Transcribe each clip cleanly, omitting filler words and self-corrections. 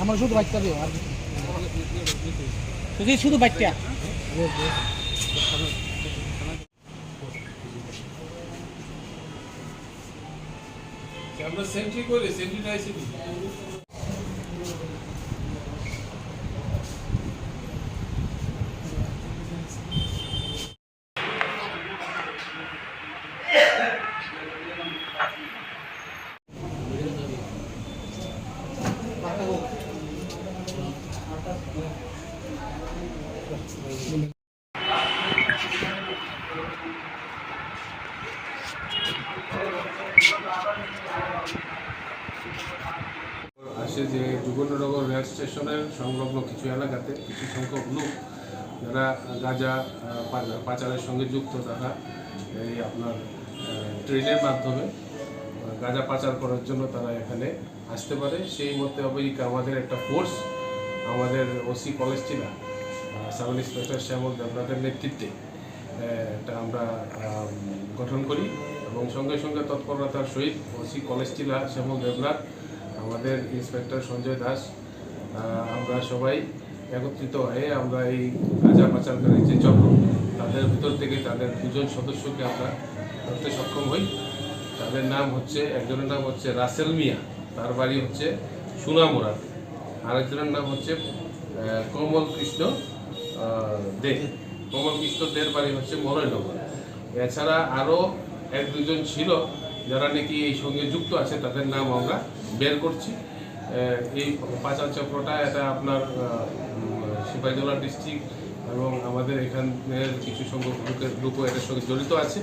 আমার শুধু বাচ্চা দিও আর শুধু বাচ্চা আমরা সেন্ট্রি করে সেন্ট্রিটা এসে দিই আসে যে যুগনগর রেল স্টেশনের সংলগ্ন কিছু এলাকাতে কিছু সংখ্যক লোক যারা গাঁজা পাচারের সঙ্গে যুক্ত তারা এই আপনার ট্রেনের মাধ্যমে গাঁজা পাচার করার জন্য তারা এখানে আসতে পারে। সেই মধ্যে অবৈধ আমাদের একটা ফোর্স আমাদের ওসি কলেজ টিলা সাব ইন্সপেক্টর শ্যামল দেবনাথের নেতৃত্বে এটা আমরা গঠন করি এবং সঙ্গে সঙ্গে তৎপরতার সহিত ওসি কলেজ টিলা শ্যামল দেবনাথ আমাদের ইন্সপেক্টর সঞ্জয় দাস আমরা সবাই একত্রিত হয়ে আমরা এই গাঁজা পাচারকারী যে চক্র তাদের ভিতর থেকে তাদের দুজন সদস্যকে আমরা ধরতে সক্ষম হই। তাদের নাম হচ্ছে, একজনের নাম হচ্ছে রাসেল মিয়া, তার বাড়ি হচ্ছে সুনামুরাদ, আরেকজনের নাম হচ্ছে কমল কৃষ্ণ দে। কমল কৃষ্ণ দের বাড়ি হচ্ছে মলয়নগর। এছাড়া আরও এক দুজন ছিল যারা নাকি এই সঙ্গে যুক্ত আছে, তাদের নাম আমরা বের করছি। এই পাচার চক্রটা এটা আপনার সিপাহীজলা ডিস্ট্রিক্ট এবং আমাদের এখানের কিছু সংখ্যক লোকও এটার সঙ্গে জড়িত আছে।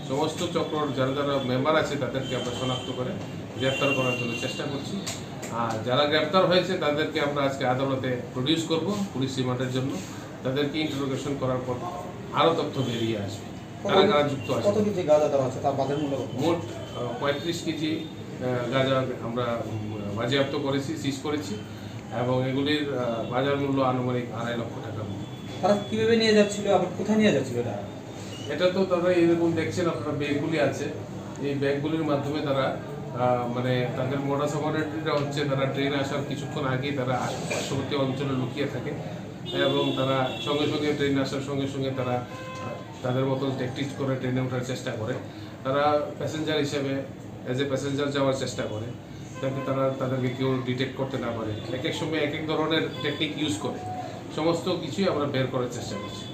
সমস্ত চক্রর যারা যারা মেম্বার আছে তাদেরকে আমরা শনাক্ত করে গ্রেপ্তার করার জন্য চেষ্টা করছি। আর যারা গ্রেপ্তার হয়েছে তাদেরকে আমরা আজকে আদালতে প্রডিউস করব পুলিশ রিমান্ডের জন্য। তাদেরকে ইন্টারোগেশন করার পর আরও তথ্য বেরিয়ে আসবে কারা কারা যুক্ত আছে। মোট 35 কেজি গাঁজা আমরা বাজেয়াপ্ত করেছি, সিজ করেছি এবং এগুলির বাজার মূল্য আনুমানিক 2.5 লক্ষ টাকার মতো। তারা কীভাবে নিয়ে যাচ্ছিল, আবার কোথায় নিয়ে যাচ্ছিল এটা তো তারা এরকম দেখছেন আপনারা ব্যাগগুলি আছে, এই ব্যাগগুলির মাধ্যমে তারা মানে তাদের মোডাস অপারেটরিটা হচ্ছে তারা ট্রেন আসার কিছুক্ষণ আগেই তারা পার্শ্ববর্তী অঞ্চলে লুকিয়ে থাকে এবং তারা সঙ্গে সঙ্গে ট্রেন আসার সঙ্গে সঙ্গে তারা তাদের মতো ট্যাকটিক্স করে ট্রেনে ওঠার চেষ্টা করে। তারা প্যাসেঞ্জার হিসেবে অ্যাজ এ প্যাসেঞ্জার যাওয়ার চেষ্টা করে যাতে তারা তাদেরকে কেউ ডিটেক্ট করতে না পারে। এক এক সময় এক এক ধরনের টেকনিক ইউজ করে। সমস্ত কিছুই আমরা বের করার চেষ্টা করছি।